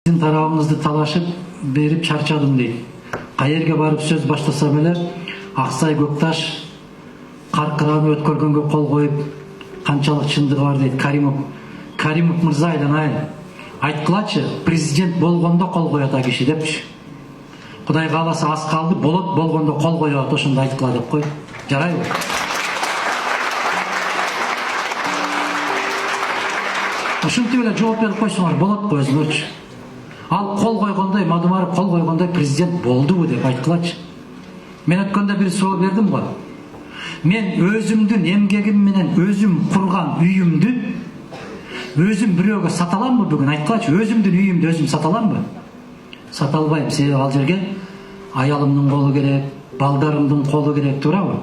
Sizin tarafınızda talaşıp berip çarçadım deydi. Qayerге barıp söz başlasam эле Аксай Көкташ каркыраны өткөргөнгө кол коюп канчалык чындыгы бар дейт Каримов мырза айланайын. Айткылачы, президент болгондо кол коет а киши депчи. Кудай кааласа аз калды, болот болгондо кол коет ошондо айткыла деп кой. Жарайбы? Ушинтип эле жооп берип койсоңор болот го өзүңөрчү. Ал кол койгондой, Мадумаров кол койгондой президент болдубу деп айткылачы. Мен өткөндө бир суроо бердим го. Мен өзүмдүн эмгегим менен өзүм курган үйүмдү өзүм бирөөгө сата аламбы бүгүн? Айткылачы, өзүмдүн үйүмдү өзүм сата аламбы? Сата албайм, себеби ал жерге аялымдын колу керек, балдарымдын колу керек, туурабы?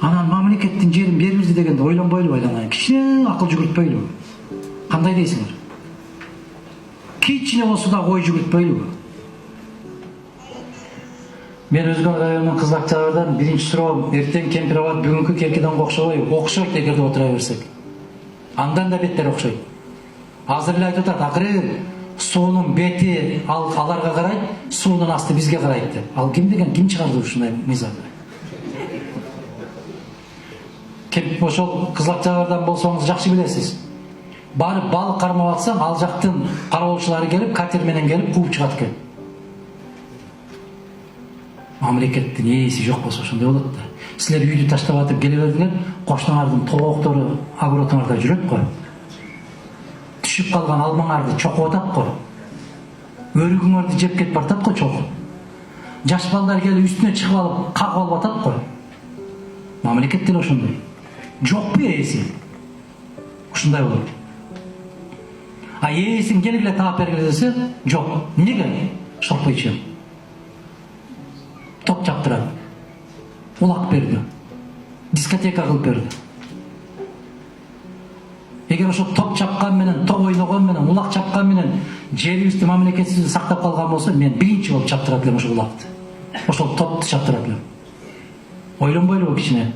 Анан мамлекеттин жерин бербирди дегенде ойлонбойлубу айланайын? Кичине акыл жүгүртпөйлүбү? Кандай дейсиңер? Кичине болсо да ой жүгүртпөйлүбү? Мен Өзгөн районунун Кызылакчалардан биринчи суроом, эртең Кемпирабад бүгүнкү Керкидонго окшобойбу? Окшойт эгерде отура берсек. Андан да беттер окшойт. Азыр эле айтып атат, акыры суунун бети аларга карайт, суунун асты бизге карайт деп. Ал ким деген, ким чыгарды ушундай мыйзамды? Ошол Кызылакчалардан болсоңуз жакшы билесиз. Барып балык кармап атсаң, ал жактын кароолчулары келип, катер менен келип кууп чыгат экен. Мамлекеттин ээси жок болсо ошондой болот да. Силер үйдү таштап атып келе бердиңер, кошуңардын тооктору агротуңарда жүрөт го. Түшүп калган алмаңарды чокуп атат го. Өрүгүңөрдү жеп кетип бартат го чогуу. Жаш балдар келип үстүнө чыгып алып, кагып алып атат го. Мамлекет деле ошондой. Жокпу ээси? Ушундай болот. А ээсин келгиле таап бергиле десе, жок. Эмнеге? Шокпойчу. Топ чаптырат. Улак берди. Дискотека кылып берди. Эгер ошо топ чапкан менен, топ ойногон менен, улак чапкан менен жерибизди, мамлекетибизди сактап калган болсо, мен биринчи болуп чаптырат элем ошол улакты. Ошол топту чаптырат элем. Ойлонбойлубу кичине?